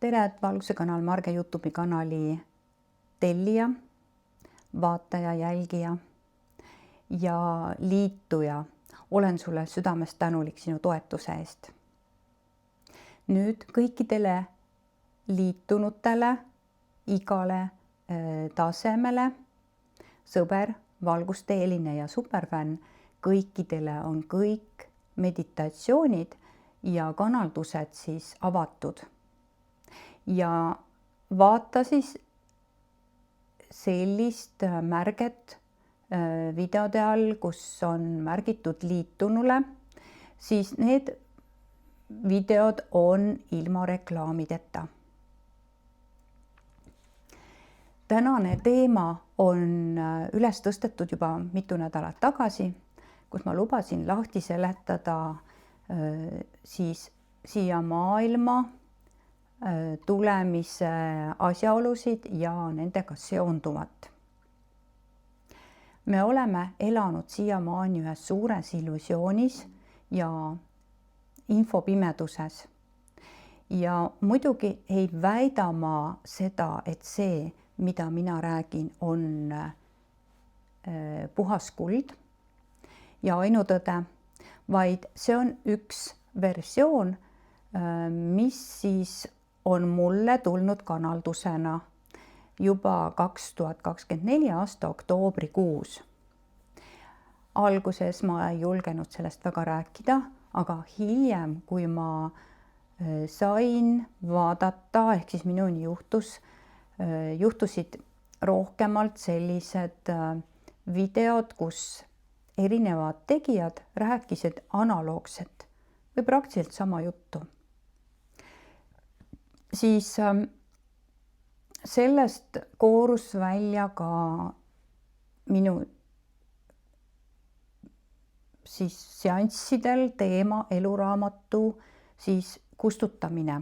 tere, Valguse kanal Marge YouTube'i kanali tellija, vaataja, jälgija ja liituja. Olen sulle südamest tänulik sinu toetuse eest. Nüüd kõikidele liitunutele, igale tasemele, sõber, valgusteeline ja superfänn, kõikidele on kõik meditatsioonid ja kanaldused siis avatud. Ja vaata siis sellist märget videode all, kus on märgitud liitunule, siis need videod on ilma reklaamideta. Tänane teema on üles tõstetud juba mitu nädalat tagasi, kus ma lubasin lahti seletada siis siia maailma tulemise asjaolusid ja nendega seonduvat. Me oleme elanud siiamaani ühes suures illusioonis ja infopimeduses. Ja muidugi ei väida ma seda, et see, mida mina räägin, on puhas kuld ja ainutõde, vaid see on üks versioon, mis siis on mulle tulnud kanaldusena juba 2024 aasta oktoobrikuus. Alguses ma ei julgenud sellest väga rääkida, aga hiljem, kui ma sain vaadata, ehk siis minuni juhtusid rohkemalt sellised videod, kus erinevad tegijad rääkisid analoogset või praktiliselt sama juttu. Siis sellest koorus välja ka minu siis seanssidel teema eluraamatu siis kustutamine.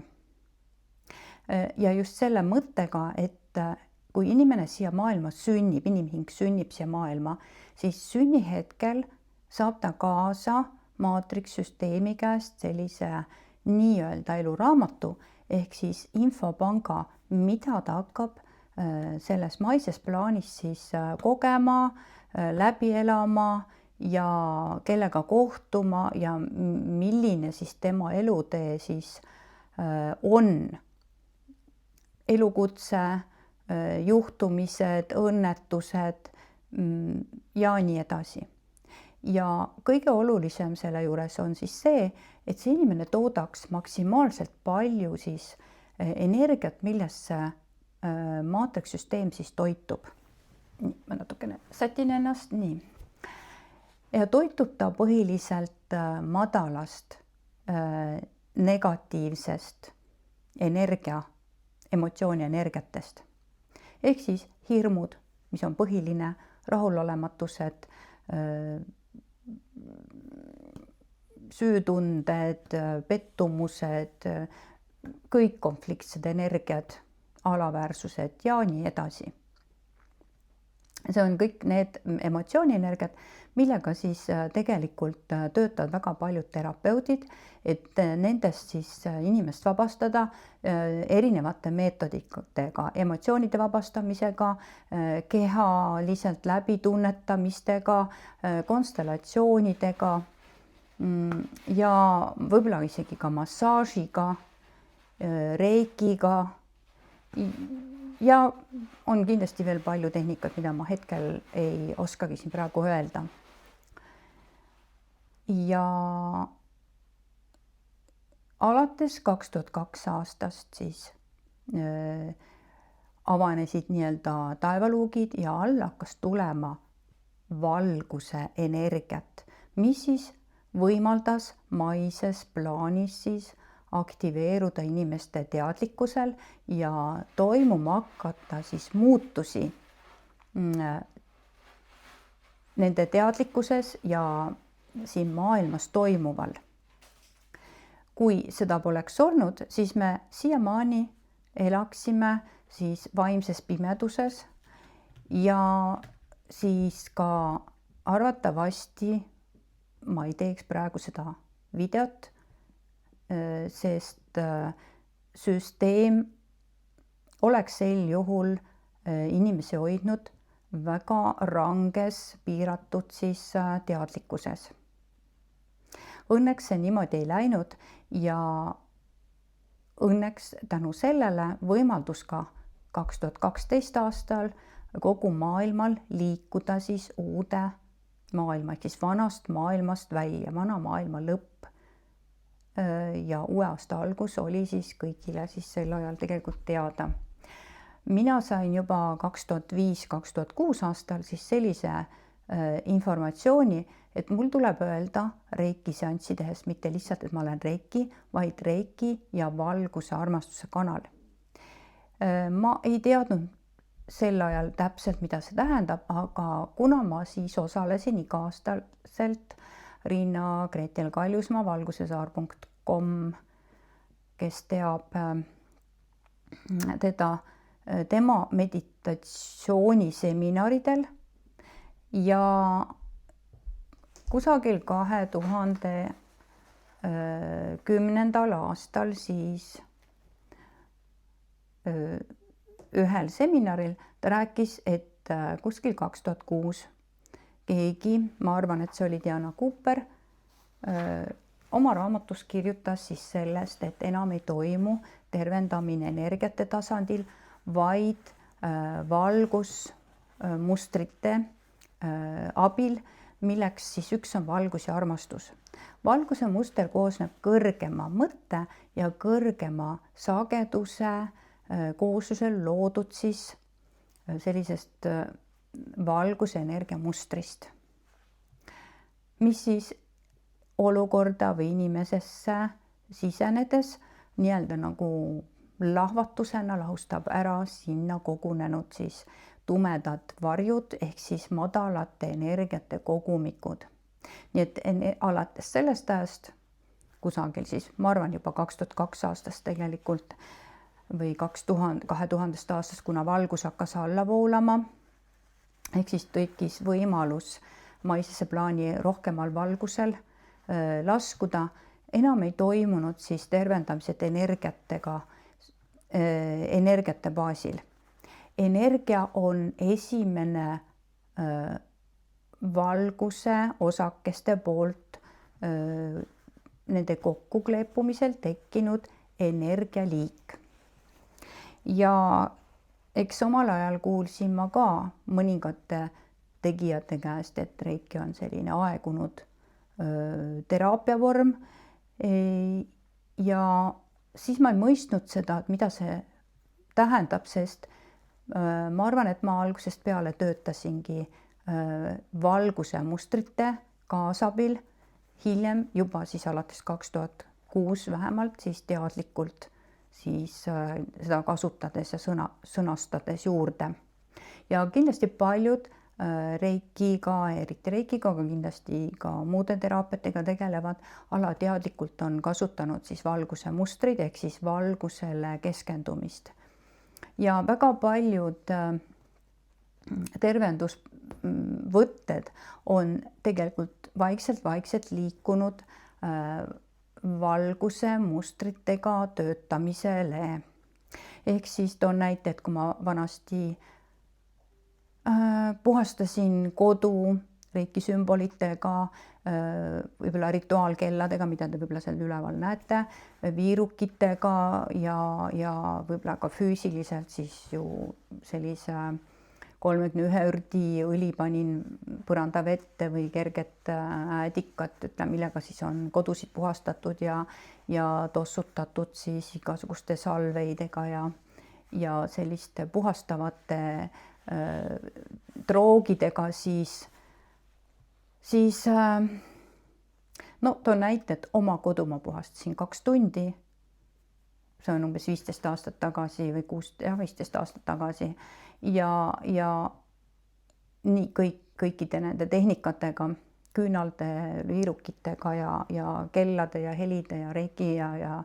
Ja just selle mõttega, et kui inimene siia maailma sünnib, inimhing sünnib siia maailma, siis sünnihetkel saab ta kaasa maatrikssüsteemi käest sellise nii-öelda eluraamatu ehk siis infopanga, mida ta hakkab selles maises plaanis siis kogema, läbi elama ja kellega kohtuma ja milline siis tema elutee siis on. Elukutse, juhtumised, õnnetused ja nii edasi. Ja kõige olulisem selle juures on siis see, et see inimene toodaks maksimaalselt palju siis energiat, millesse maatrikssüsteem siis toitub. Ma natukene sätin ennast, nii. Ja toitub ta põhiliselt madalast negatiivsest emotsiooni energiatest. Ehk siis hirmud, mis on põhiline, rahulolematused, süütunded, pettumused, kõik konfliktsed energiad, alaväärsused ja nii edasi. See on kõik need emotsioonienergiad, millega siis tegelikult töötavad väga paljud terapeudid, et nendest siis inimest vabastada erinevate meetoditega, emotsioonide vabastamisega, kehaliselt läbitunnetamistega, konstellatsioonidega ja võib-olla isegi ka massaažiga, reikiga. Ja on kindlasti veel palju tehnikat, mida ma hetkel ei oskagi siin praegu öelda. Ja alates 2002 aastast siis avanesid nii-öelda taevaluugid ja all hakkas tulema valguse energiat, mis siis võimaldas maises plaanis siis aktiveeruda inimeste teadlikkusel ja toimuma hakata siis muutusi nende teadlikkuses ja siin maailmas toimuval. Kui seda poleks olnud, siis me siiamaani elaksime siis vaimses pimeduses ja siis ka arvatavasti ma ei teeks praegu seda videot, sest süsteem oleks sel juhul inimesi hoidnud väga ranges piiratud siis teadlikkuses. Õnneks see niimoodi ei läinud ja õnneks tänu sellele võimaldus ka 2012 aastal kogu maailmal liikuda siis uude maailma, ehk siis vanast maailmast välja, vana maailma lõpp. Ja uue aasta algus oli siis kõigile siis sel ajal tegelikult teada. Mina sain juba 2005-2006 aastal siis sellise informatsiooni, et mul tuleb öelda reiki seanssi tehes mitte lihtsalt, et ma olen reiki, vaid reiki ja valguse armastuse kanal. Ma ei teadnud sel ajal täpselt, mida see tähendab, aga kuna ma siis osalesin iga-aastaselt Riina Gretel Kaljusmaa valgusesaar.com, kes teab teda, tema meditatsiooniseminaridel ja kusagil 2010. aastal siis ühel seminaril ta rääkis, et kuskil 2006 keegi, ma arvan, et see oli Diana Cooper, oma raamatus kirjutas siis sellest, et enam ei toimu tervendamine energiate tasandil, vaid valgusmustrite abil, milleks siis üks on valgus ja armastus. Valguse muster koosneb kõrgema mõtte ja kõrgema sageduse kooslusel loodud siis sellisest valguse energia mustrist, mis siis olukorda või inimesesse sisenedes nii-öelda nagu lahvatusena lahustab ära sinna kogunenud siis tumedad varjud ehk siis madalate energiate kogumikud. Nii et alates sellest ajast, kusagil siis, ma arvan juba 2002 aastast tegelikult või 2000 aastast, kuna valgus hakkas alla voolama, ehk siis tekkis võimalus maisesse plaani rohkemal valgusel laskuda, enam ei toimunud siis tervendamised energiate baasil. Energia on esimene valguse osakeste poolt nende kokkukleepumisel tekkinud energialiik. Ja eks omal ajal kuulsin ma ka mõningate tegijate käest, et reiki on selline aegunud teraapiavorm. Ja siis ma ei mõistnud seda, et mida see tähendab, sest ma arvan, et ma algusest peale töötasingi valguse mustrite kaasabil, hiljem juba siis alates 2006 vähemalt siis teadlikult siis seda kasutades ja sõnastades juurde. Ja kindlasti paljud reikiga, eriti reikiga, aga kindlasti ka muude teraapiatega tegelevad, alateadlikult on kasutanud siis valguse mustrid ehk siis valgusele keskendumist. Ja väga paljud tervendusvõtted on tegelikult vaikselt liikunud valguse mustritega töötamisele. Ehk siis toon näite, et kui ma vanasti puhastasin kodu reiki sümbolitega, võib-olla rituaalkelladega, mida te võib-olla seal üleval näete, viirukitega ja võib-olla ka füüsiliselt siis ju sellise 31 ürdi õli panin põranda vette või kerget äädikat, millega siis on kodusid puhastatud ja tossutatud siis igasuguste salveidega ja selliste puhastavate droogidega siis no toon näite, et oma kodu ma puhastasin 2 tundi, see on umbes 15 aastat tagasi või 15 aastat tagasi ja nii kõikide nende tehnikatega, küünalde, viirukitega ja kellade ja helide ja reiki ja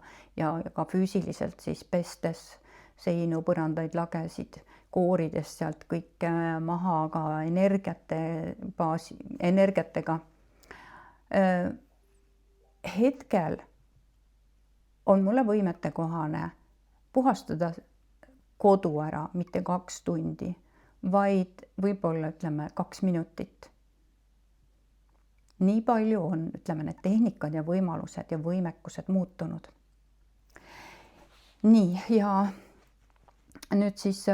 ka füüsiliselt siis pestes seinu, põrandaid, lagesid, koorides sealt kõike maha ka energiatega. Hetkel on mulle võimetekohane puhastada kodu ära, mitte 2 tundi, vaid võib-olla ütleme 2 minutit. Nii palju on, ütleme, need tehnikad ja võimalused ja võimekused muutunud. Nii, ja nüüd siis,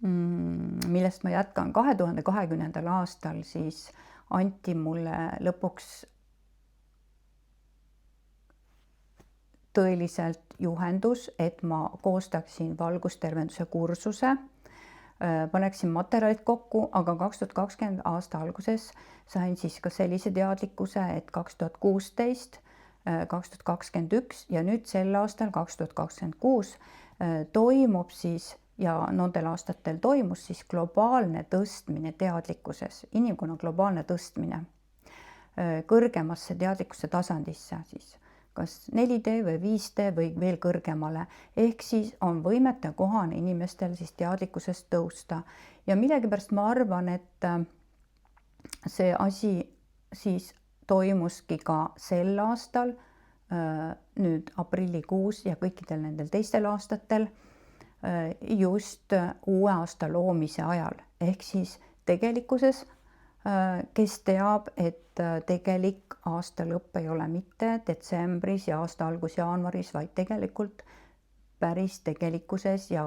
millest ma jätkan, 2020. aastal siis anti mulle lõpuks tõeliselt juhendus, et ma koostaksin valgustervenduse kursuse, paneksin materjalid kokku, aga 2020 aasta alguses sain siis ka sellise teadlikkuse, et 2016, 2021 ja nüüd sel aastal 2026 toimub siis ja nendel aastatel toimus siis globaalne tõstmine teadlikkuses, inimkonna globaalne tõstmine kõrgemasse teadlikkuse tasandisse siis, kas 4D või 5D või veel kõrgemale, ehk siis on võimete kohane inimestel siis teadlikkusest tõusta. Ja millegipärast ma arvan, et see asi siis toimuski ka sel aastal, nüüd aprillikuus ja kõikidel nendel teistel aastatel, just uue aasta loomise ajal. Ehk siis tegelikkuses, kes teab, et tegelik aasta lõpp ei ole mitte detsembris ja aasta algus jaanuaris, vaid tegelikult päris tegelikkuses ja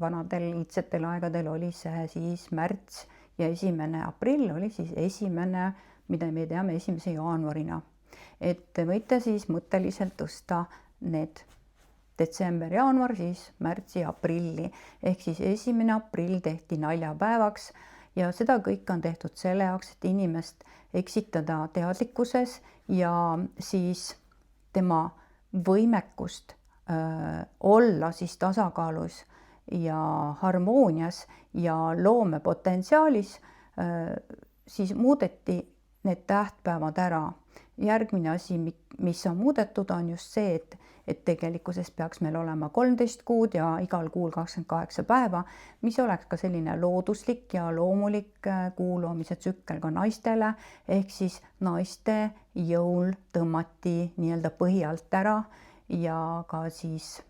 vanadel iidsetel aegadel oli see siis märts ja 1. aprill oli siis esimene, mida me teame 1. jaanuarina. Et te võite siis mõtteliselt tõsta need detsember, jaanuar, siis märtsi, aprilli. Ehk siis 1. aprill tehti naljapäevaks ja seda kõik on tehtud selle jaoks, et inimest eksitada teadlikkuses ja siis tema võimekust olla siis tasakaalus ja harmoonias ja loomepotentsiaalis siis muudeti need tähtpäevad ära. Järgmine asi, mis on muudetud, on just see, et tegelikkuses peaks meil olema 13 kuud ja igal kuul 28 päeva, mis oleks ka selline looduslik ja loomulik kuu loomise tsükkel ka naistele, ehk siis naiste jõul tõmmati nii-öelda põhi alt ära ja ka siis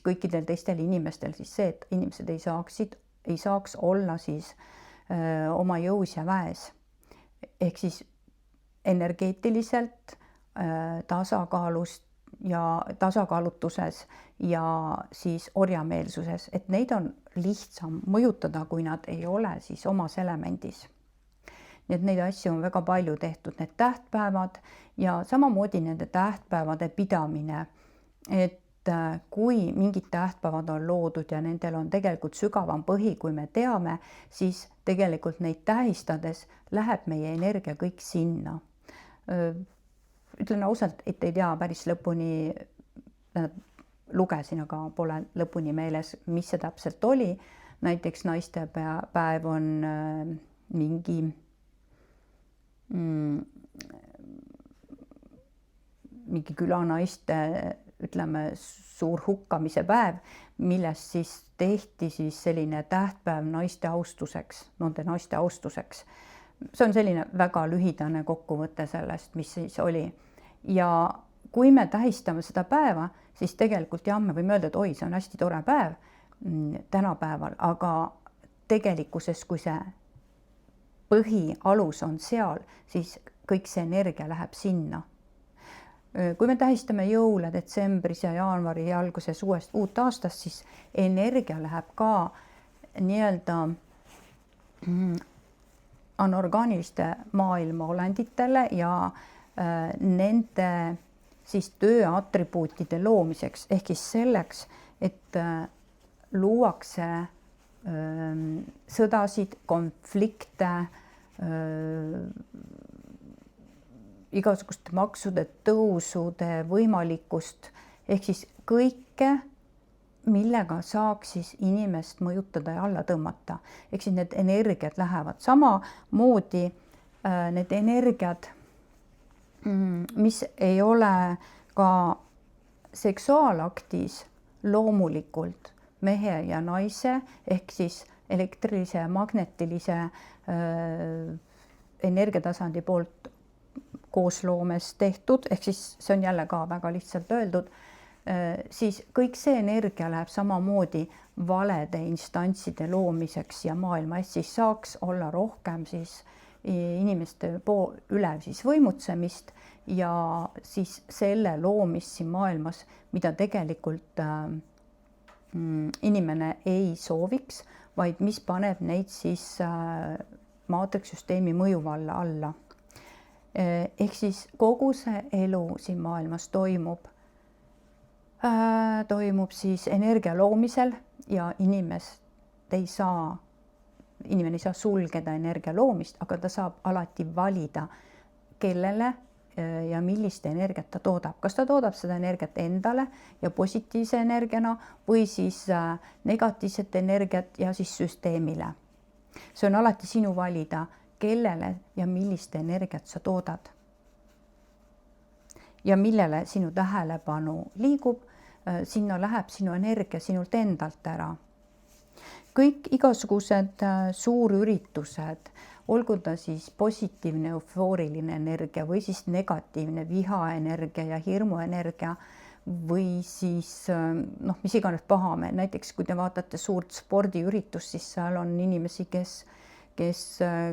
kõikidel teistel inimestel siis see, et inimesed ei saaks olla siis oma jõus ja väes. Ehk siis energeetiliselt tasakaalust ja tasakaalutuses ja siis orjameelsuses, et neid on lihtsam mõjutada, kui nad ei ole siis omas elemendis. Nii et neid asju on väga palju tehtud, need tähtpäevad ja samamoodi nende tähtpäevade pidamine, et kui mingid tähtpäevad on loodud ja nendel on tegelikult sügavam põhi, kui me teame, siis tegelikult neid tähistades läheb meie energia kõik sinna. Ütlen ausalt, et ei tea päris lõpuni, lugesin, aga pole lõpuni meeles, mis see täpselt oli. Näiteks naistepäev on mingi külanaiste, ütleme, suur hukkamise päev, millest siis tehti siis selline tähtpäev naiste austuseks, nende naiste austuseks. See on selline väga lühidane kokkuvõte sellest, mis siis oli. Ja kui me tähistame seda päeva, siis tegelikult jah, me võime öelda, et oi, see on hästi tore päev tänapäeval, aga tegelikkuses, kui see põhialus on seal, siis kõik see energia läheb sinna. Kui me tähistame jõule detsembris ja jaanuari alguses uut aastast, siis energia läheb ka nii-öelda anorgaaniliste maailma olenditele ja nende siis tööatribuutide loomiseks, ehk siis selleks, et luuakse sõdasid, konflikte, igasuguste maksude tõusude võimalikkust, ehk siis kõike, millega saaks siis inimest mõjutada ja alla tõmmata. Ehk siis need energiat lähevad samamoodi, need energiat, mis ei ole ka seksuaalaktis loomulikult mehe ja naise, ehk siis elektrilise ja magnetilise energiatasandi poolt koosloomes tehtud, ehk siis see on jälle ka väga lihtsalt öeldud, siis kõik see energia läheb samamoodi valede instantside loomiseks ja maailma eest, siis saaks olla rohkem siis inimeste üle siis võimutsemist ja siis selle loomist siin maailmas, mida tegelikult inimene ei sooviks, vaid mis paneb neid siis maatriksüsteemi mõjuvalla alla. Ehk siis kogu see elu siin maailmas toimub siis energia loomisel ja inimene ei saa sulgeda energia loomist, aga ta saab alati valida, kellele ja millist energiat ta toodab. Kas ta toodab seda energiat endale ja positiivse energiana või siis negatiivset energiat ja siis süsteemile. See on alati sinu valida, kellele ja millist energiat sa toodad. Ja millele sinu tähelepanu liigub, sinna läheb sinu energia sinult endalt ära. Kõik igasugused suurüritused, olgu ta siis positiivne eufooriline energia või siis negatiivne vihaenergia ja hirmuenergia või siis mis iganes pahameel. Näiteks kui te vaatate suurt spordiüritust, siis seal on inimesi, kes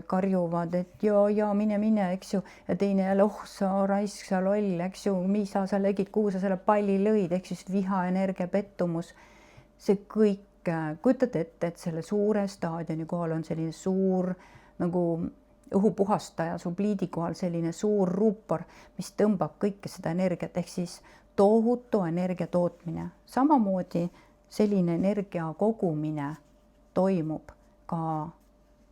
karjuvad, et ja mine, eks ju, ja teine jälle, sa raisk, sa loll, eks ju, mis sa legid, kuhu sa selle palli lõid, ehk siis vihaenergia, pettumus, see kõik, kujutate ette, et selle suure staadioni kohal on selline suur nagu õhupuhastaja, subliidi kohal selline suur ruupor, mis tõmbab kõike seda energiat, ehk siis tohutu energia tootmine. Samamoodi selline energia kogumine toimub ka,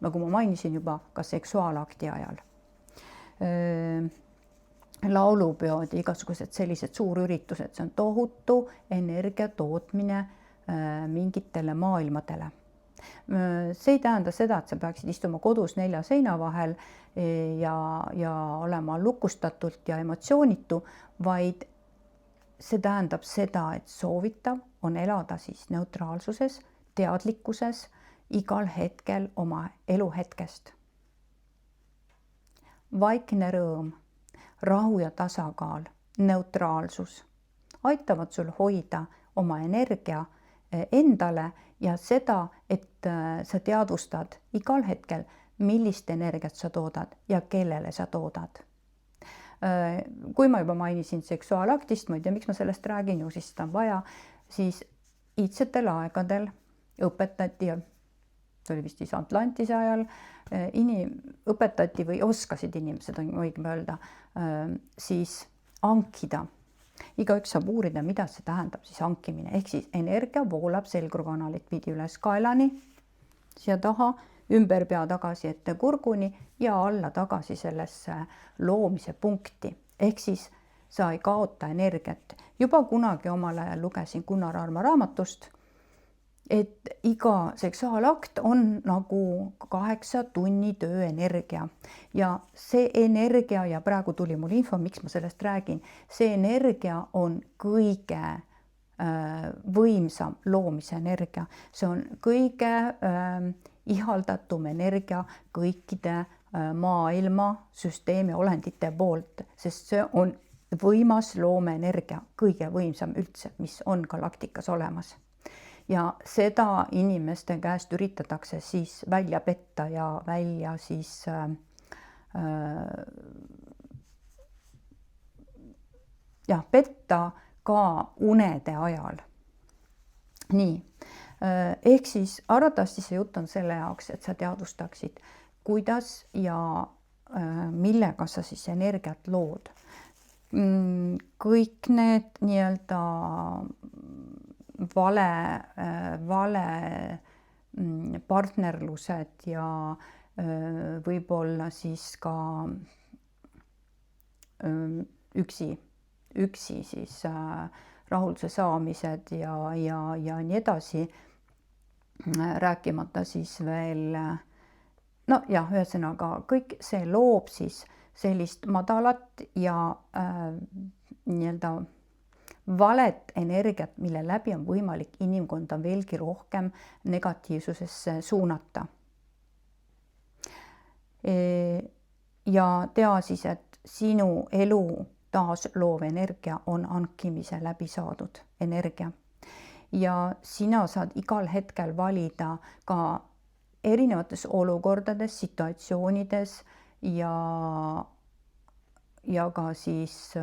nagu ma mainisin juba, ka seksuaalakti ajal. Laulupeod ja igasugused sellised suurüritused, see on tohutu energia tootmine mingitele maailmadele. See ei tähenda seda, et sa peaksid istuma kodus 4 seina vahel ja olema lukustatult ja emotsioonitu, vaid see tähendab seda, et soovitav on elada siis neutraalsuses, teadlikkuses igal hetkel oma eluhetkest. Vaikne rõõm, rahu ja tasakaal, neutraalsus aitavad sul hoida oma energia endale ja seda, et sa teadvustad igal hetkel, millist energiat sa toodad ja kellele sa toodad. Kui ma juba mainisin seksuaalaktist, ma ei tea, miks ma sellest räägin, ju siis seda on vaja, siis iidsetel aegadel õpetati, see oli vist siis Atlantise ajal, õpetati või oskasid inimesed, on õigem öelda, siis hankida. Igaüks saab uurida, mida see tähendab siis hankimine, ehk siis energia voolab selgrukanalit pidi üles kaelani, siia taha, ümber pea tagasi ette kurguni ja alla tagasi sellesse loomise punkti. Ehk siis sa ei kaota energiat. Juba kunagi omal ajal lugesin Gunnar Arma raamatust, et iga seksuaalakt on nagu 8 tunni tööenergia ja see energia, ja praegu tuli mul info, miks ma sellest räägin, see energia on kõige võimsam loomise energia. See on kõige ihaldatum energia kõikide maailma süsteemi olendite poolt, sest see on võimas loomeenergia, kõige võimsam üldse, mis on galaktikas olemas. Ja seda inimeste käest üritatakse siis välja petta ja välja siis petta ka unede ajal. Nii, ehk siis arvatavasti see jutt on selle jaoks, et sa teadvustaksid, kuidas ja millega sa siis energiat lood. Kõik need nii-öelda vale partnerlused ja võib-olla siis ka üksi siis rahulduse saamised ja nii edasi, rääkimata siis veel, ühesõnaga kõik see loob siis sellist madalat ja nii-öelda valet energiat, mille läbi on võimalik inimkonda veelgi rohkem negatiivsusesse suunata. Ja tea siis, et sinu elu taasloov energia on hankimise läbi saadud energia. Ja sina saad igal hetkel valida ka erinevates olukordades, situatsioonides ja ka siis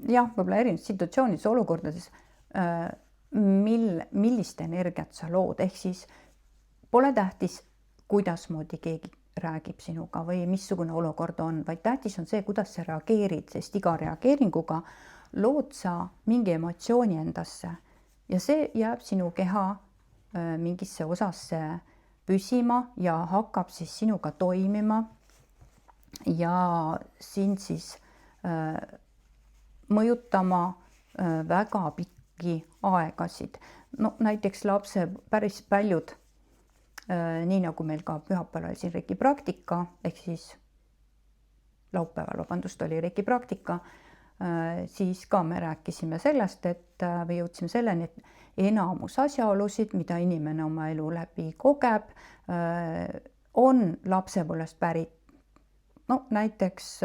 võib-olla erinevates situatsioonides, olukordades, millist energiat sa lood, ehk siis pole tähtis, kuidasmoodi keegi räägib sinuga või missugune olukord on, vaid tähtis on see, kuidas sa reageerid, sest iga reageeringuga lood sa mingi emotsiooni endasse ja see jääb sinu keha mingisse osasse püsima ja hakkab siis sinuga toimima ja sind siis mõjutama väga pikki aegasid. No näiteks päris paljud, nii nagu meil ka pühapäeval oli siin reiki praktika, ehk siis laupäeval, oli reiki praktika, siis ka me rääkisime sellest, või jõudsime selleni, et enamus asjaolusid, mida inimene oma elu läbi kogeb, on lapsepõlvest pärit. No näiteks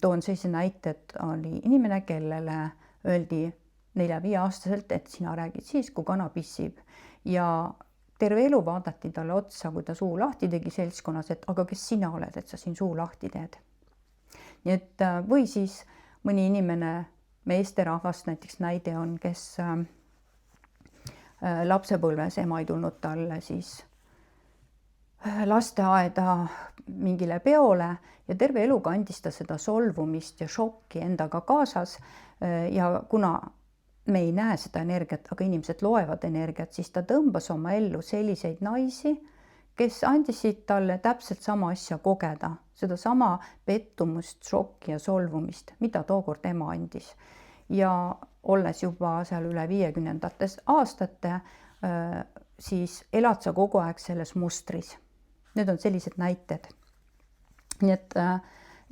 toon sellise näite, et oli inimene, kellele öeldi 4-5-aastaselt, et sina räägid siis, kui kana pissib ja terve elu vaadati talle otsa, kui ta suu lahti tegi seltskonnas, et aga kes sina oled, et sa siin suu lahti teed. Nii et või siis mõni inimene, meesterahvast näiteks näide on, kes lapsepõlves ema ei tulnud talle siis lasteaeda mingile peole ja terve elu kandis ta seda solvumist ja šokki endaga kaasas ja kuna me ei näe seda energiat, aga inimesed loevad energiat, siis ta tõmbas oma ellu selliseid naisi, kes andisid talle täpselt sama asja kogeda, sedasama pettumust, šokki ja solvumist, mida tookord ema andis. Ja olles juba seal üle 50. aastate, siis elad sa kogu aeg selles mustris. Need on sellised näited. Nii et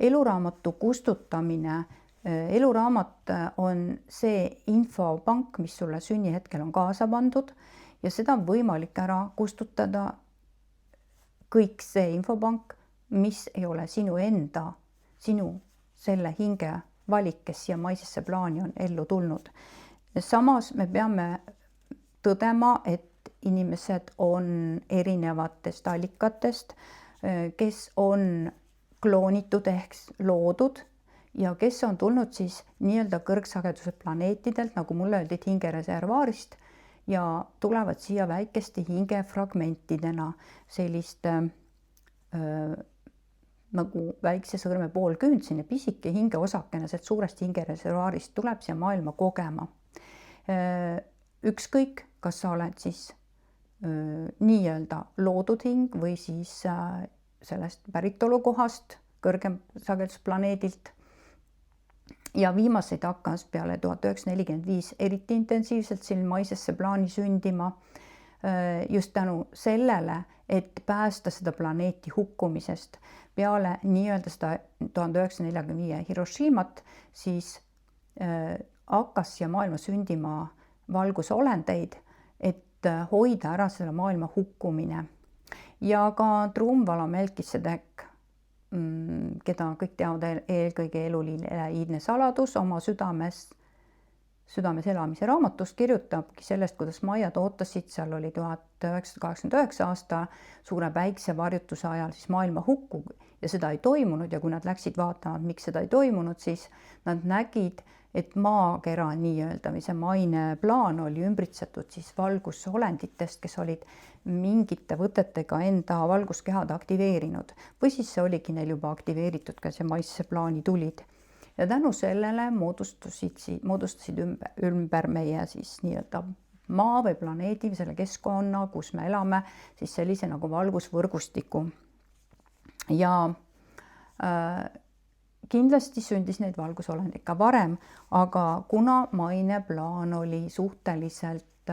eluraamatu kustutamine, eluraamat on see infopank, mis sulle sünnihetkel on kaasa pandud ja seda on võimalik ära kustutada kõik see infopank, mis ei ole sinu enda, sinu selle hinge valik, kes siia maisesse plaani on ellu tulnud. Samas me peame tõdema, et inimesed on erinevatest allikatest, kes on kloonitud ehk loodud ja kes on tulnud siis nii-öelda kõrgsageduse planeetidelt, nagu mulle öeldi, hingereservaarist ja tulevad siia väikeste hingefragmentidena selliste nagu väikse sõrme poolkünd, sinne pisike hingeosakene, sealt suurest hingereservaarist tuleb siia maailma kogema. Ükskõik, kas sa oled siis nii-öelda loodud hing või siis sellest päritolukohast, kõrgem sagedusplaneedilt. Ja viimaseid hakkas peale 1945 eriti intensiivselt siin maisesse plaani sündima just tänu sellele, et päästa seda planeeti hukkumisest. Peale nii-öelda seda 1945 Hiroshimat siis hakkas siia maailma sündima valgusolendeid, et hoida ära selle maailma hukkumine. Ja ka Trumvala Melkisedek, keda kõik teavad eelkõige eluliine saladus oma südames elamise raamatust, kirjutabki sellest, kuidas maiad ootasid, seal oli 1989 aasta suure päiksevarjutuse ajal siis maailma hukku ja seda ei toimunud ja kui nad läksid vaatama, miks seda ei toimunud, siis nad nägid, et maakera nii-öelda või see maine plaan oli ümbritsetud siis valgusolenditest, kes olid mingite võtetega enda valguskehad aktiveerinud või siis see oligi neil juba aktiveeritud, ka see maisse plaani tulid. Ja tänu sellele moodustasid ümber meie siis nii-öelda maa või planeedi või selle keskkonna, kus me elame, siis sellise nagu valgusvõrgustiku. Ja kindlasti sündis neid valgusolendeid ka varem, aga kuna maine plaan oli suhteliselt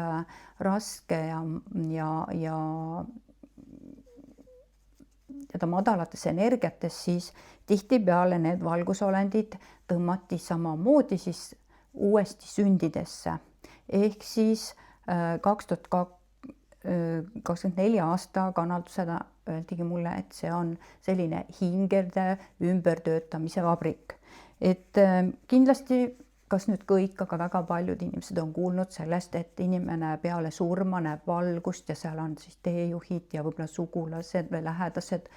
raske ja ta madalates energiates, siis tihtipeale need valgusolendid tõmmati samamoodi siis uuesti sündidesse. Ehk siis 24 aasta kanaldusena öeldigi mulle, et see on selline hingede ümbertöötamise vabrik. Et kindlasti, kas nüüd kõik, aga väga paljud inimesed on kuulnud sellest, et inimene peale surma näeb valgust ja seal on siis teejuhid ja võib-olla sugulased või lähedased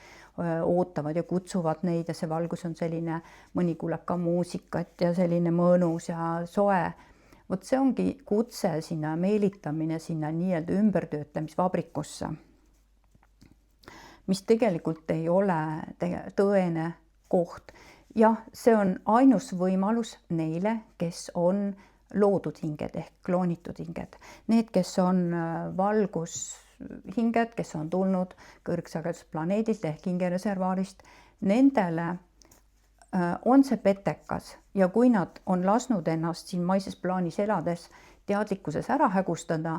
ootavad ja kutsuvad neid ja see valgus on selline, mõni kuuleb ka muusikat ja selline mõnus ja soe. Vot see ongi kutse sinna, meelitamine sinna nii-öelda ümbertöötlemisvabrikusse, mis tegelikult ei ole tõene koht. Jah, see on ainus võimalus neile, kes on loodud hinged ehk kloonitud hinged. Need, kes on valgushinged, kes on tulnud kõrgsagedusplaneedilt ehk hingereservaarist, nendele on see petekas ja kui nad on lasknud ennast siin maises plaanis elades teadlikkuses ära hägustada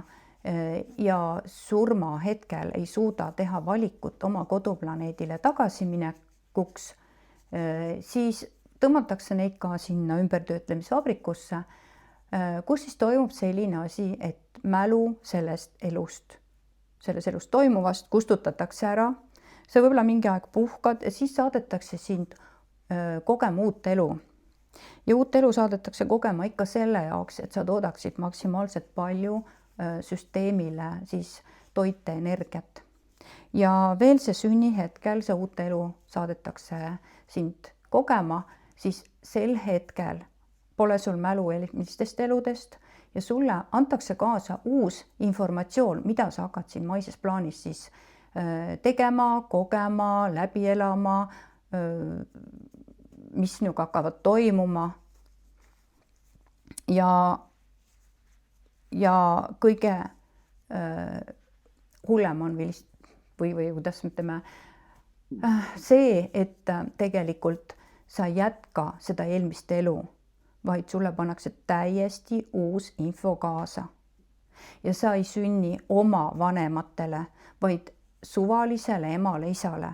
ja surma hetkel ei suuda teha valikut oma koduplaneedile tagasiminekuks, siis tõmmatakse neid ka sinna ümbertöötlemisvabrikusse, kus siis toimub selline asi, et mälu selles elus toimuvast kustutatakse ära, see võib-olla mingi aeg puhkad ja siis saadetakse sind kogema uut elu. Ja uut elu saadetakse kogema ikka selle jaoks, et sa toodaksid maksimaalselt palju süsteemile siis toite, energiat. Ja veel see sünnihetkel, see uut elu saadetakse sind kogema, siis sel hetkel pole sul mälu eelmistest eludest ja sulle antakse kaasa uus informatsioon, mida sa hakkad siin maises plaanis siis tegema, kogema, läbi elama, mis sinuga hakkavad toimuma. Ja kõige hullem on või kuidas ütleme, see, et tegelikult sa ei jätka seda eelmist elu, vaid sulle pannakse täiesti uus info kaasa. Ja sa ei sünni oma vanematele, vaid suvalisele emale, isale.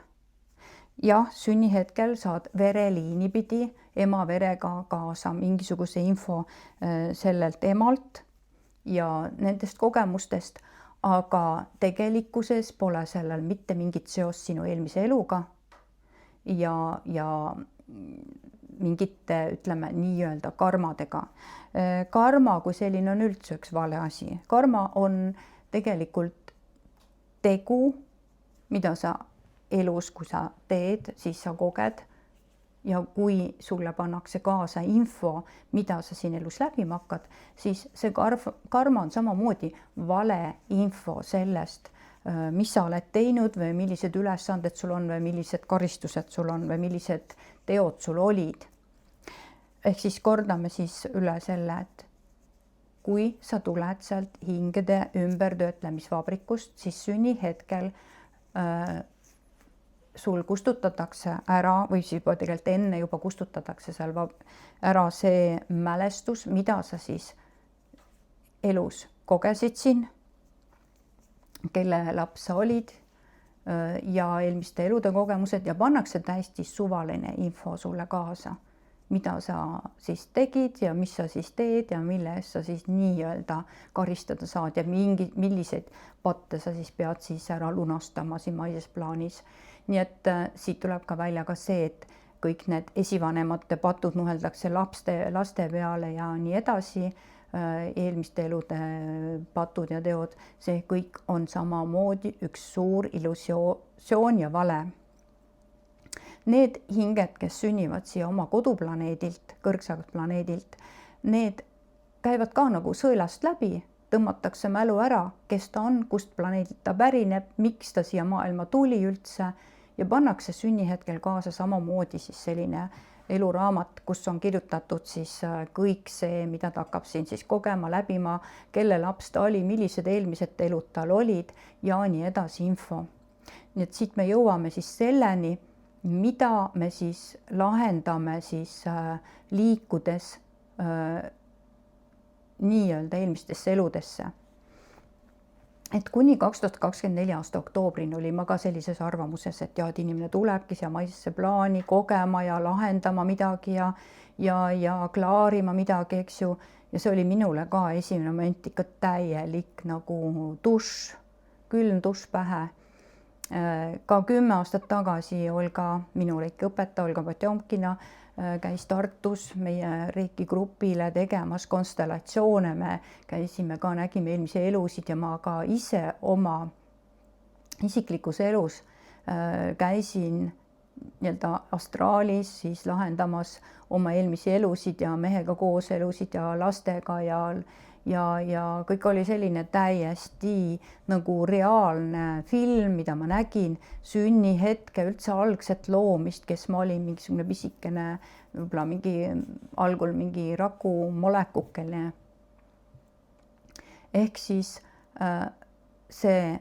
Jah, sünnihetkel saad vereliini pidi ema verega kaasa mingisuguse info sellelt emalt ja nendest kogemustest, aga tegelikkuses pole sellel mitte mingit seost sinu eelmise eluga ja mingite, ütleme, nii-öelda karmadega. Karma kui selline on üldse üks vale asi. Karma on tegelikult tegu, mida sa elus, kui sa teed, siis sa koged ja kui sulle pannakse kaasa info, mida sa siin elus läbima hakkad, siis see karma on samamoodi vale info sellest, mis sa oled teinud või millised ülesanded sul on või millised karistused sul on või millised teod sul olid. Ehk siis kordame siis üle selle, et kui sa tuled sealt hingede ümbertöötlemisvabrikust, siis sünnihetkel sul kustutatakse ära või siis juba tegelikult enne juba kustutatakse seal ära see mälestus, mida sa siis elus kogesid siin, kelle laps sa olid ja eelmiste elude kogemused ja pannakse täiesti suvaline info sulle kaasa, mida sa siis tegid ja mis sa siis teed ja mille eest sa siis nii-öelda karistada saad ja milliseid patte sa siis pead siis ära lunastama siin maises plaanis. Nii et siit tuleb ka välja ka see, et kõik need esivanemate patud nuheldakse laste peale ja nii edasi, eelmiste elude patud ja teod, see kõik on samamoodi üks suur illusioon ja vale. Need hinged, kes sünnivad siia oma koduplaneedilt, kõrgsagedusplaneedilt, need käivad ka nagu sõelast läbi, tõmmatakse mälu ära, kes ta on, kust planeedilt ta pärineb, miks ta siia maailma tuli üldse ja pannakse sünnihetkel kaasa samamoodi siis selline eluraamat, kus on kirjutatud siis kõik see, mida ta hakkab siin siis kogema, läbima, kelle laps ta oli, millised eelmised elud tal olid ja nii edasi info. Nii et siit me jõuame siis selleni, mida me siis lahendame siis liikudes nii-öelda eelmistesse eludesse. Et kuni 2024 aasta oktoobrini oli ma ka sellises arvamuses, et jah, et inimene tulebki siia maisesse plaani kogema ja lahendama midagi ja klaarima midagi, eks ju. Ja see oli minule ka esimene moment ikka täielik nagu dušš külm dušš pähe. Ka 10 aastat tagasi Olga, minu Reiki õpetaja Olga Potjomkina käis Tartus meie Reiki grupile tegemas konstellatsioone, me käisime ka, nägime eelmisi elusid ja ma ka ise oma isiklikus elus käisin nii-öelda astraalis siis lahendamas oma eelmisi elusid ja mehega koos elusid ja lastega ja kõik oli selline täiesti nagu reaalne film, mida ma nägin, sünnihetke, üldse algset loomist, kes ma olin, mingisugune pisikene, võib-olla mingi algul mingi rakumolekukene. Ehk siis see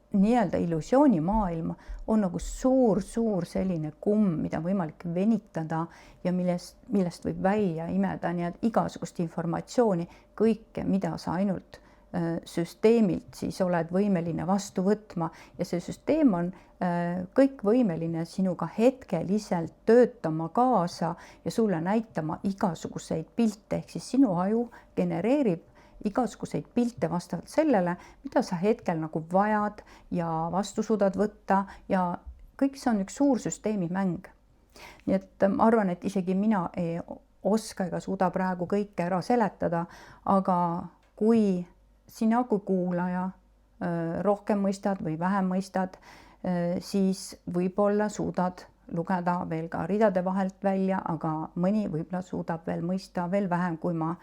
nii-öelda illusioonimaailm on nagu suur selline kumm, mida võimalik venitada ja millest võib välja imeda nii et igasugust informatsiooni, kõike, mida sa ainult süsteemilt siis oled võimeline vastu võtma ja see süsteem on kõikvõimeline sinuga hetkeliselt töötama kaasa ja sulle näitama igasuguseid pilte, ehk siis sinu aju genereerib igasuguseid pilte vastavalt sellele, mida sa hetkel nagu vajad ja vastu suudad võtta ja kõik see on üks suur süsteemimäng. Nii et ma arvan, et isegi mina ei oska ega suuda praegu kõike ära seletada, aga kui sina kui kuulaja rohkem mõistad või vähem mõistad, siis võib-olla suudad lugeda veel ka ridade vahelt välja, aga mõni võib-olla suudab veel mõista veel vähem, kui ma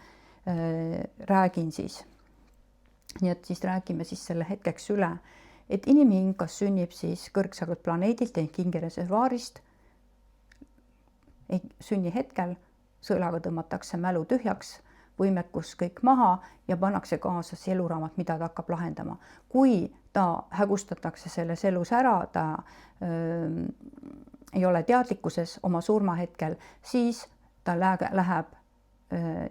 räägin siis. Nii et siis räägime siis selle hetkeks üle, et inimhing kas sünnib siis kõrgsagelt planeedilt ehk hingereservaarist, sünni hetkel sõelaga tõmmatakse mälu tühjaks, võimekus kõik maha ja pannakse kaasa see eluraamat, mida ta hakkab lahendama. Kui ta hägustatakse selles elus ära, ta ei ole teadlikkuses oma surmahetkel, siis ta läheb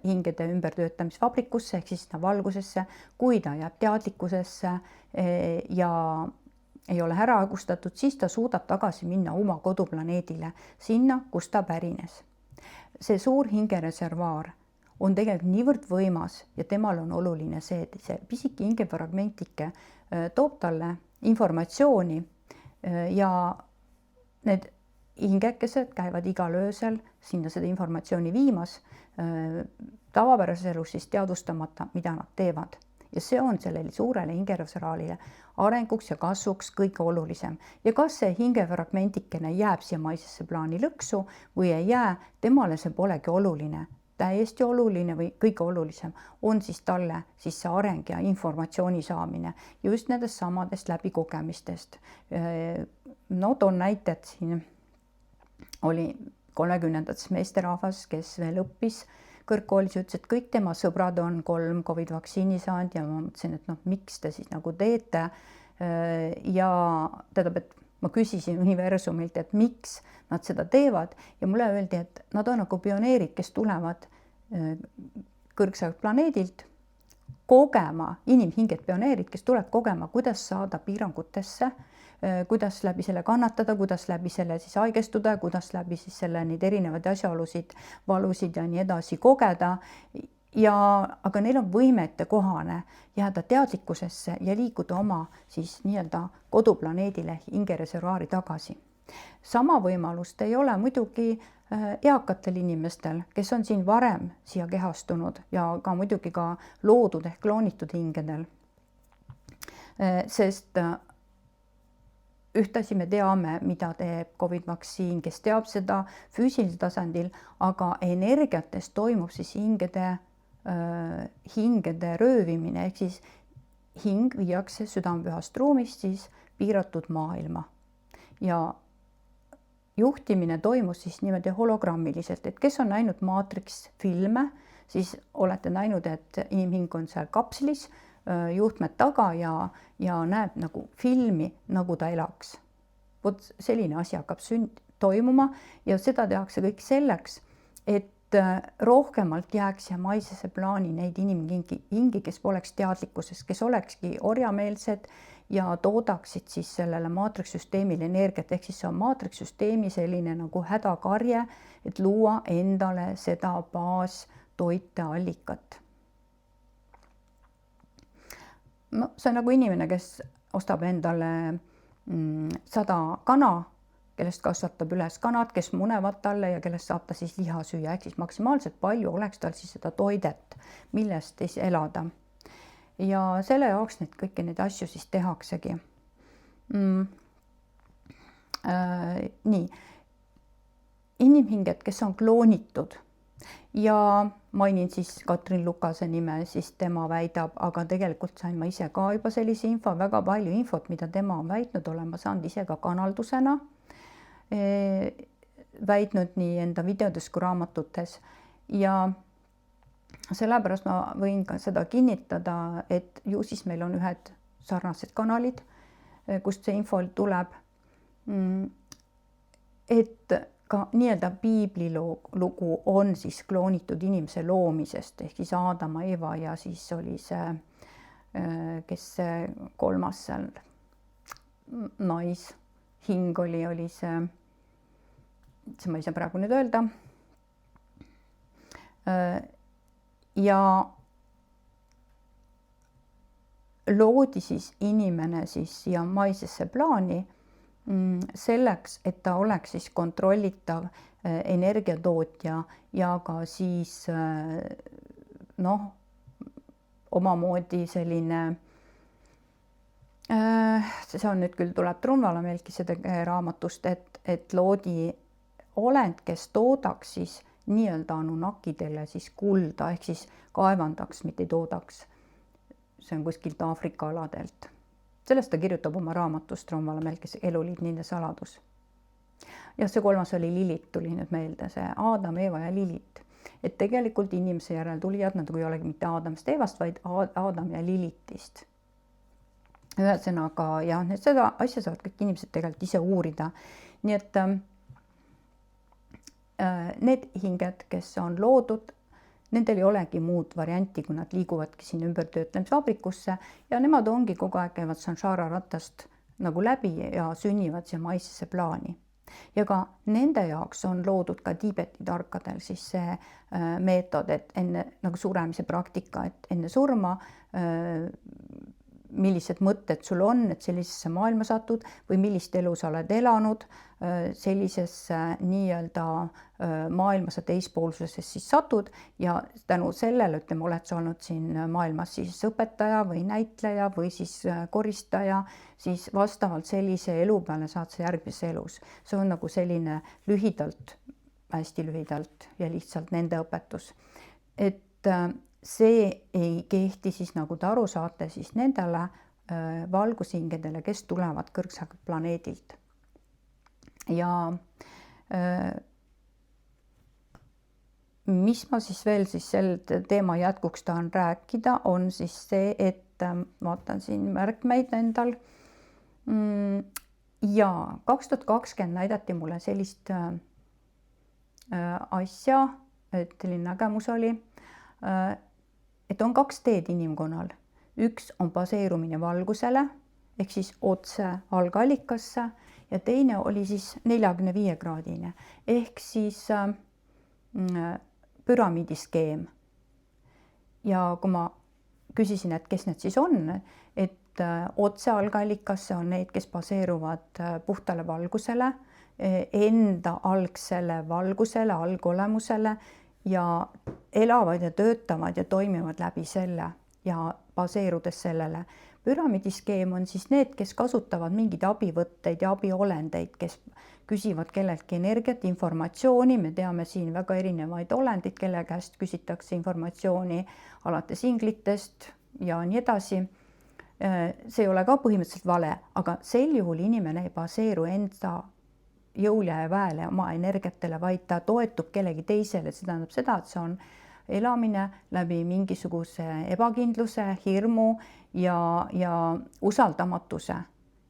hingede ümbertöötamisvabrikusse ehk siis valgusesse, kui ta jääb teadlikkusesse ja ei ole ära hägustatud, siis ta suudab tagasi minna oma koduplaneedile, sinna, kus ta pärines. See suur hingereservaar on tegelikult niivõrd võimas ja temal on oluline see, et see pisike hingefragmentike toob talle informatsiooni ja need hingekesed käivad igal öösel sinna seda informatsiooni viimas, tavapärases elus siis teadvustamata, mida nad teevad. Ja see on sellele suurele hingereservaarile arenguks ja kasvuks kõige olulisem. Ja kas see hingefragmentikene jääb siia maisesse plaani lõksu või ei jää, temale see polegi oluline. Täiesti oluline või kõige olulisem on siis talle siis see areng ja informatsiooni saamine ja just nendest samadest läbikogemistest. No toon näited siin. Oli 30-ndates meesterahvas, kes veel õppis kõrgkoolis, ütles, et kõik tema sõbrad on 3 COVID-vaktsiini saanud ja ma mõtlesin, et miks te siis nagu teete ja tähendab, et ma küsisin universumilt, et miks nad seda teevad ja mulle öeldi, et nad on nagu pioneerid, kes tulevad kõrgsagelt planeedilt kogema, inimhinged pioneerid, kes tuleb kogema, kuidas saada piirangutesse, kuidas läbi selle kannatada, kuidas läbi selle siis haigestuda, kuidas läbi siis selle neid erinevaid asjaolusid, valusid ja nii edasi kogeda. Aga neil on võimetekohane jääda teadlikkusesse ja liikuda oma siis nii-öelda koduplaneedile hingereservaari tagasi. Sama võimalust ei ole muidugi eakatel inimestel, kes on siin varem siia kehastunud ja ka muidugi ka loodud ehk kloonitud hingedel. Sest ühtlasi me teame, mida teeb COVID-vaktsiin, kes teab seda füüsilisel tasandil, aga energiates toimub siis hingede röövimine, ehk siis hing viiakse südamepühast ruumist siis piiratud maailma. Ja juhtimine toimus siis niimoodi hologrammiliselt, et kes on näinud Matrix filme, siis olete näinud, et inimhing on seal kapslis, juhtmed taga ja näeb nagu filmi, nagu ta elaks. Vot selline asi hakkab toimuma ja seda tehakse kõik selleks, et rohkemalt jääks ja maisesse plaani neid inimhingi, kes poleks teadlikkuses, kes olekski orjameelsed ja toodaksid siis sellele maatrikssüsteemile energiat, ehk siis see on maatrikssüsteemi selline nagu hädakarje, et luua endale seda baastoiteallikat. No, see on nagu inimene, kes ostab endale 100 kana, kellest kasvatab üles kanad, kes munevad talle ja kellest saab ta siis liha süüa, ehk siis maksimaalselt palju oleks tal siis seda toidet, millest siis elada. Ja selle jaoks kõiki neid asju siis tehaksegi. Nii, inimhinged, kes on kloonitud ja mainin siis Katrin Lukase nime, siis tema väidab, aga tegelikult sain ma ise ka juba sellise info, väga palju infot, mida tema on väitnud, olen ma saanud ise ka kanaldusena, väitnud nii enda videodes kui raamatutes ja sellepärast ma võin ka seda kinnitada, et ju siis meil on ühed sarnased kanalid, kust see info tuleb, et ka nii-öelda piiblilugu on siis kloonitud inimese loomisest, ehk siis Aadama, Eeva ja siis oli see, kes see kolmas seal naishing oli see ma ei saa praegu nüüd öelda. Ja loodi siis inimene siis siia maisesse plaani selleks, et ta oleks siis kontrollitav energiatootja ja ka siis omamoodi selline, see on nüüd küll tuleb Trunvala Melkisede raamatust, et loodi olend, kes toodaks siis nii-öelda Anunnakidele siis kulda, ehk siis kaevandaks, mitte ei toodaks. See on kuskilt Aafrika aladelt. Sellest ta kirjutab oma raamatust Trunvala Melkise Eluliit, nende saladus. Ja see kolmas oli Lilit, tuli nüüd meelde, see Aadam, Eeva ja Lilit. Et tegelikult inimese järel tulijad, nad ei olegi mitte Aadamist, Eevast, vaid Aadam ja Lilitist. Ühesõnaga, ja seda asja saavad kõik inimesed tegelikult ise uurida. Nii et need hinged, kes on loodud, nendel ei olegi muud varianti, kui nad liiguvadki siin ümbertöötlemisvabrikusse ja nemad ongi kogu aeg käivad Sanshara ratast nagu läbi ja sünnivad siia maisesse plaani. Ja ka nende jaoks on loodud ka Tiibeti tarkadel siis see meetod, et enne nagu suremise praktika, et enne surma millised mõtted sul on, et sellisesse maailma satud või millist elu sa oled elanud, sellisesse nii-öelda maailmas ja teispoolsuses siis satud ja tänu sellele, ütleme, oled sa olnud siin maailmas siis õpetaja või näitleja või siis koristaja, siis vastavalt sellise elu peale saad sa järgmises elus. See on nagu selline lühidalt, hästi lühidalt ja lihtsalt nende õpetus. Et see ei kehti siis, nagu te aru saate, siis nendele valgushingedele, kes tulevad kõrgsakult planeedilt. Ja mis ma siis veel siis sel teema jätkuks tahan rääkida, on siis see, et vaatan siin märkmeid endal. Ja 2020 näidati mulle sellist asja, et selline nägemus oli, et on 2 teed inimkonnal. Üks on baseerumine valgusele, ehk siis otse algallikasse ja teine oli siis 45-kraadine, ehk siis püramiidiskeem. Ja kui ma küsisin, et kes need siis on, et otse algallikasse on need, kes baseeruvad puhtale valgusele, enda algsele valgusele, algolemusele, ja elavad ja töötavad ja toimivad läbi selle ja baseerudes sellele. Püramiidiskeem on siis need, kes kasutavad mingeid abivõtteid ja abiolendeid, kes küsivad kelleltki energiat, informatsiooni. Me teame siin väga erinevaid olendeid, kelle käest küsitakse informatsiooni alates inglitest ja nii edasi. See ei ole ka põhimõtteliselt vale, aga sel juhul inimene ei baseeru enda jõule ja väele oma energiatele, vaid ta toetub kellegi teisele. See tähendab seda, et see on elamine läbi mingisuguse ebakindluse, hirmu ja usaldamatuse,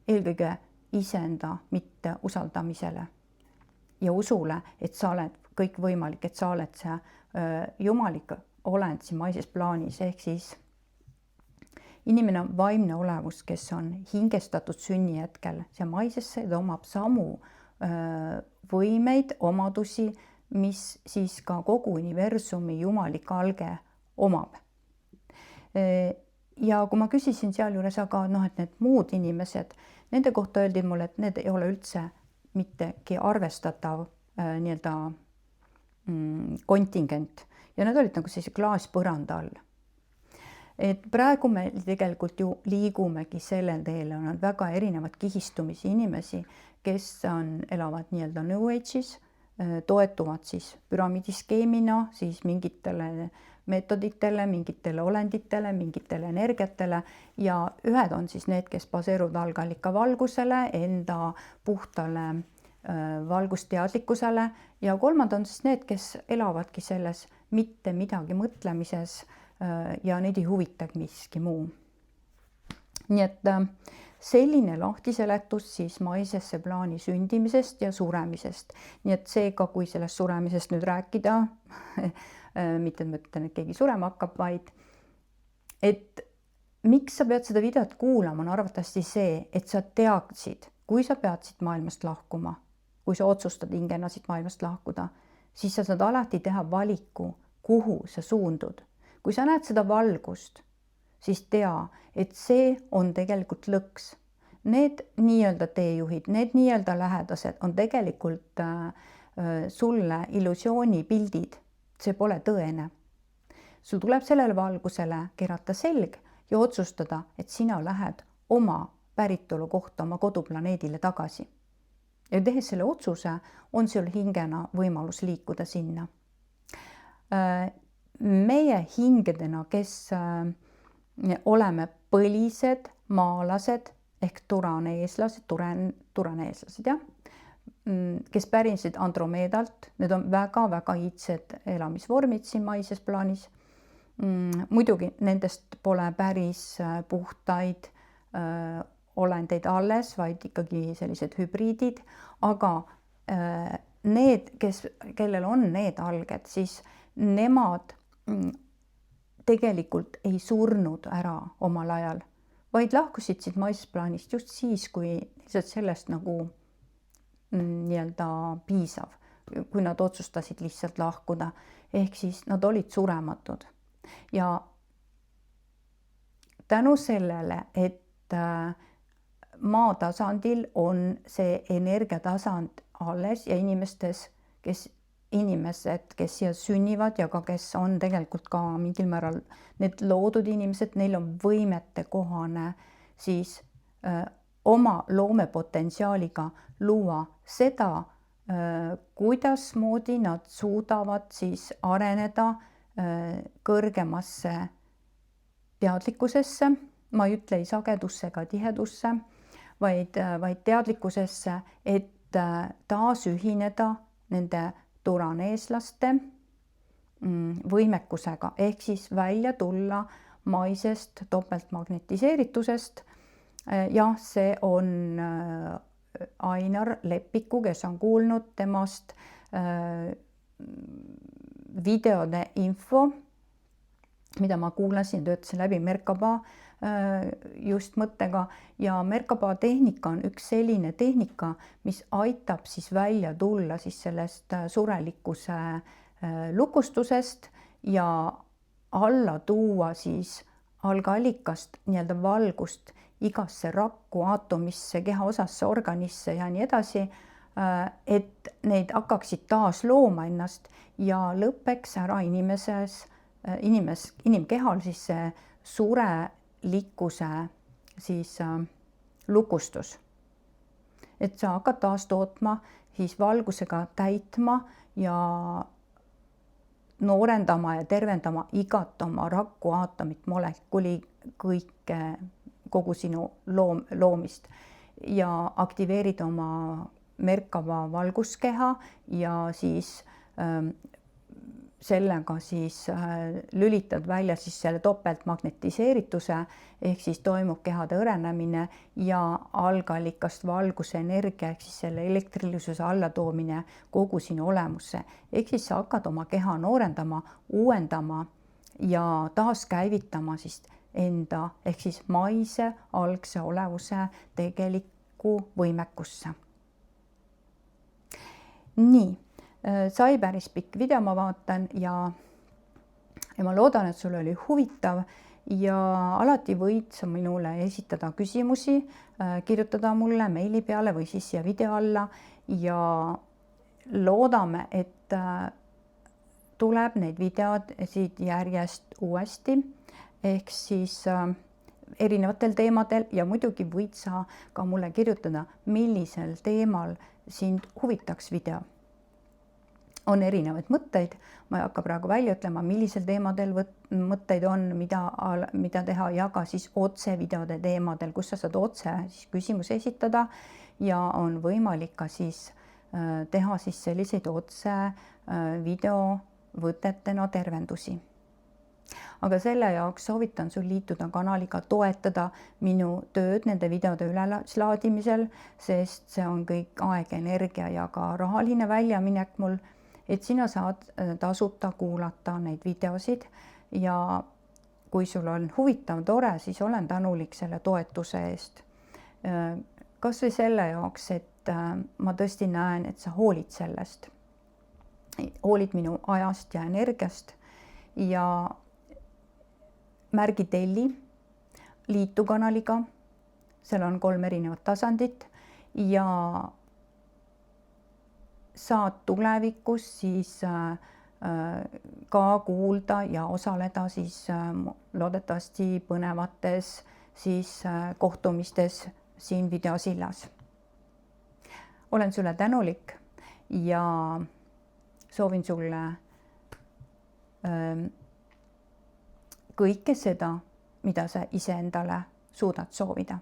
eelkõige iseenda mitte usaldamisele ja usule, et sa oled kõikvõimalik, et sa oled see jumalik olend siin maises plaanis, ehk siis inimene on vaimne olevus, kes on hingestatud sünnihetkel siia maisesse ja ta omab samu võimeid, omadusi, mis siis ka kogu universumi jumalik alge omab. ja kui ma küsisin sealjuures, aga noh, et need muud inimesed, nende kohta öeldi mulle, et need ei ole üldse mittegi arvestatav nii-öelda kontingent ja nad olid nagu sellise klaaspõranda all. Et praegu me tegelikult ju liigumegi sellel teel, on väga erinevad kihistumisi inimesi, kes elavad nii-öelda New Age'is, toetuvad siis püramiidiskeemina siis mingitele meetoditele, mingitele olenditele, mingitele energiatele ja ühed on siis need, kes baseeruvad algallika valgusele, enda puhtale valgusteadlikkusele ja kolmandad on siis need, kes elavadki selles mitte midagi mõtlemises ja neid ei huvitagi miski muu. Nii et selline lahtiseletus siis maisesse plaani sündimisest ja suremisest. Nii et seega, kui sellest suremisest nüüd rääkida, mitte ma ütlen, et keegi surema hakkab, vaid et miks sa pead seda videot kuulama, on arvatavasti see, et sa teaksid, kui sa pead siit maailmast lahkuma, kui sa otsustad hingena siit maailmast lahkuda, siis sa saad alati teha valiku, kuhu sa suundud. Kui sa näed seda valgust, siis tea, et see on tegelikult lõks. Need nii-öelda teejuhid, need nii-öelda lähedased on tegelikult sulle illusioonipildid. See pole tõene. Sul tuleb sellele valgusele keerata selg ja otsustada, et sina lähed oma päritolu kohta, oma koduplaneedile tagasi. Ja tehes selle otsuse, on sul hingena võimalus liikuda sinna. Meie hingedena, kes oleme põlised, maalased ehk turaneeslased, jah, kes pärinesid Andromeedalt, need on väga-väga iidsed elamisvormid siin maises plaanis. Muidugi nendest pole päris puhtaid olendeid alles, vaid ikkagi sellised hübriidid, aga need, kellel on need alged, siis nemad tegelikult ei surnud ära omal ajal, vaid lahkusid siit maisest plaanist just siis, kui lihtsalt sellest nagu nii-öelda piisav, kui nad otsustasid lihtsalt lahkuda, ehk siis nad olid surematud. Ja tänu sellele, et maa tasandil on see energiatasand alles ja inimesed, kes siia sünnivad ja ka kes on tegelikult ka mingil määral need loodud inimesed, neil on võimete kohane siis oma loomepotentsiaaliga luua seda, kuidasmoodi nad suudavad siis areneda kõrgemasse teadlikkusesse, ma ei ütle ei sagedusse ega tihedusse, vaid teadlikkusesse, et taasühineda nende turaneeslaste võimekusega, ehk siis välja tulla maisest topeltmagnetiseeritusest. Jah, see on Ainar Leppiku, kes on kuulnud temast videode info, mida ma kuulasin, töötasin läbi Merkaba just mõttega ja Merkaba tehnika on üks selline tehnika, mis aitab siis välja tulla siis sellest surelikkuse lukustusest ja alla tuua siis algallikast nii-öelda valgust igasse rakku, aatomisse, kehaosasse, organisse ja nii edasi, et neid hakkaksid taas looma ennast ja lõpeks ära inimkehal siis see surelikkuse siis lukustus. Et sa hakkad taas tootma, siis valgusega täitma ja noorendama ja tervendama igat oma rakku, aatomit, molekuli, kõike, kogu sinu loomist ja aktiveerid oma Merkaba valguskeha ja siis sellega siis lülitad välja siis selle topeltmagnetiseerituse, ehk siis toimub kehade õrenemine ja algallikast valguse energia ehk siis selle elektrilisuse allatoomine kogu sinu olemusse. Ehk siis sa hakkad oma keha noorendama, uuendama ja taaskäivitama siis enda ehk siis maise algse olevuse tegelikku võimekusse. Nii, sai päris pikk video, ma vaatan ja ma loodan, et sul oli huvitav ja alati võid sa minule esitada küsimusi, kirjutada mulle meili peale või siis siia video alla ja loodame, et tuleb neid videosid järjest uuesti, ehk siis erinevatel teemadel ja muidugi võid sa ka mulle kirjutada, millisel teemal sind huvitaks video. On erinevaid mõtteid, ma ei hakka praegu välja ütlema, millisel teemadel mõtteid on, mida teha ja ka siis otse videode teemadel, kus sa saad otse siis küsimusi esitada ja on võimalik ka siis teha siis selliseid otse videovõtetena tervendusi. Aga selle jaoks soovitan sul liituda kanaliga, toetada minu tööd nende videode üleslaadimisel, sest see on kõik aeg, energia ja ka rahaline väljaminek mul, et sina saad tasuta kuulata neid videosid ja kui sul on huvitav, tore, siis olen tänulik selle toetuse eest. Kas või selle jaoks, et ma tõesti näen, et sa hoolid sellest. Hoolid minu ajast ja energiast ja märgi telli, liitu kanaliga, seal on 3 erinevat tasandit ja saad tulevikus siis ka kuulda ja osaleda siis loodetavasti põnevates siis kohtumistes siin videosillas. Olen sulle tänulik ja soovin sulle kõike seda, mida sa iseendale suudad soovida.